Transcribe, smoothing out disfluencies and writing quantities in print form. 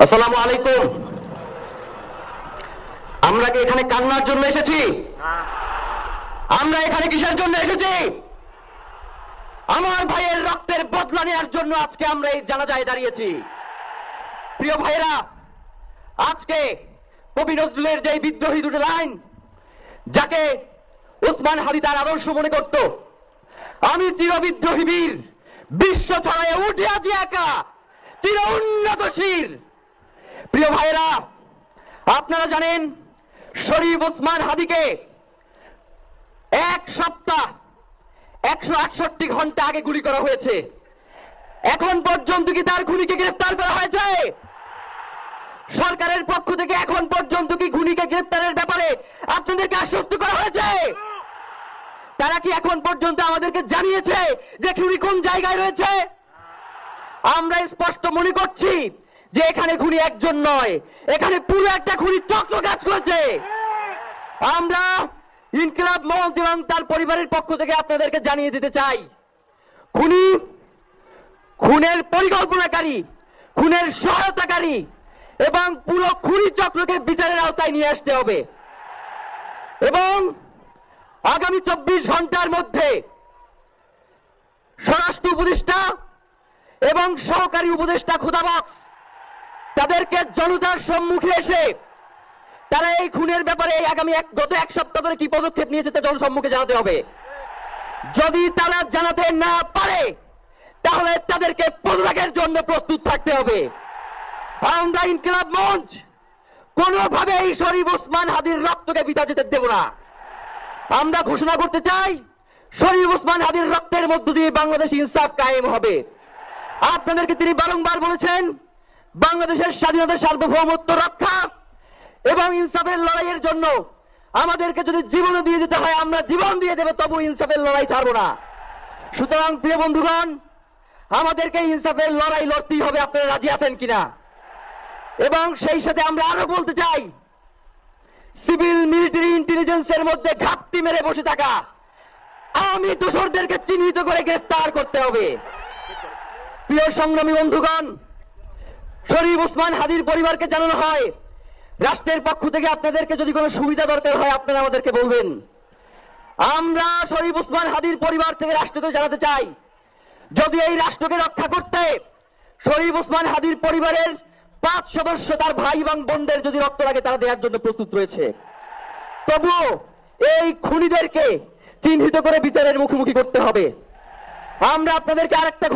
আসসালামু আলাইকুম। আমরা কি এখানে কান্নার জন্য এসেছি? আমরা এখানে কিসের জন্য এসেছি? আমার ভাইয়ের রক্তের বদলা নেওয়ার জন্য আজকে আমরা এই জানাজায় দাঁড়িয়েছি। প্রিয় ভাইয়েরা, আজকে কবি নজরুলের যে বিদ্রোহী দুটো লাইন, যাকে ওসমান হাদি তার আদর্শ মনে করত, আমি চিরবিদ্রোহী বীর, বিশ্ব ছড়ায় উঠে আছি একা, চির উন্নত শির। প্রিয় ভাইয়েরা, আপনারা জানেন শরীফ ওসমান হাদিকে এক সপ্তাহ 168 ঘন্টা আগে গুলি করা হয়েছে। এখন পর্যন্ত কি তার খুনিকে গ্রেফতার করা হয়েছে? সরকারের পক্ষ থেকে এখন পর্যন্ত কি খুনিকে গ্রেফতারের ব্যাপারে আপনাদেরকে আশ্বস্ত করা হয়েছে? তারা কি এখন পর্যন্ত আমাদেরকে জানিয়েছে যে খুনি কোন জায়গায় রয়েছে? আমরা স্পষ্ট মনে করছি যে এখানে খুনি একজন নয়, এখানে পুরো একটা খুনি চক্র কাজ করেছে। আমরা ইনকিলাব মঞ্চ এবং তার পরিবারের পক্ষ থেকে আপনাদেরকে জানিয়ে দিতে চাই, খুনি, খুনের পরিকল্পনাকারী, খুনের সহায়তাকারী এবং পুরো খুনি চক্রকে বিচারের আওতায় নিয়ে আসতে হবে এবং আগামী 24 ঘন্টার মধ্যে স্বরাষ্ট্র উপদেষ্টা এবং সহকারী উপদেষ্টা খুদাবক্স তাদেরকে জনতার সম্মুখে এসে তারা এই খুনের ব্যাপারে গত এক সপ্তাহ ধরে কি পদক্ষেপ নিয়েছে তা জনসম্মুখে জানাতে হবে। যদি তারা জানাতে না পারে তাহলে তাদেরকে পদত্যাগের জন্য প্রস্তুত থাকতে হবে। আমরা ইনকিলাব মঞ্চ কোনোভাবেই শরীফ ওসমান হাদির রক্তকে বৃথা যেতে দেব না। আমরা ঘোষণা করতে চাই, শরীফ ওসমান হাদির রক্তের মধ্য দিয়ে বাংলাদেশ ইনসাফ কায়েম হবে। আপনাদেরকে তিনি বারংবার বলেছেন, বাংলাদেশের স্বাধীনতা, সার্বভৌমত্ব রক্ষা এবং ইনসাফের লড়াইয়ের জন্য আমাদেরকে যদি জীবন দিয়ে যেতে হয় আমরা জীবন দিয়ে দেব, তবু ইনসাফের লড়াই ছাড়বো না। সুতরাং প্রিয় বন্ধুগণ, আমাদেরকে ইনসাফের লড়াই লড়তেই হবে। আপনারা রাজি আছেন কিনা? এবং সেই সাথে আমরা আরো বলতে চাই, সিভিল মিলিটারি ইন্টেলিজেন্সের মধ্যে ঘাপটি মেরে বসে থাকা আওয়ামী দোসরদেরকে চিহ্নিত করে গ্রেফতার করতে হবে। প্রিয় সংগ্রামী বন্ধুগণ, শরীফ ওসমান হাদির পরিবারকে জানানো হয়, রাষ্ট্রের পক্ষ থেকে আপনাদেরকে যদি কোনো সুবিধা দরকার হয় আপনারা আমাদেরকে বলবেন। আমরা শরীফ ওসমান হাদির পরিবার থেকে রাষ্ট্রকে জানাতে চাই, যদি এই রাষ্ট্রকে রক্ষা করতে শরীফ ওসমান হাদির পরিবারের 5 সদস্য তার ভাই এবং বোনদের যদি রক্ত লাগে তারা দেওয়ার জন্য প্রস্তুত রয়েছে, তবুও এই খুনিদেরকে চিহ্নিত করে বিচারের মুখোমুখি করতে হবে। আমরা আপনাদেরকে আরেকটা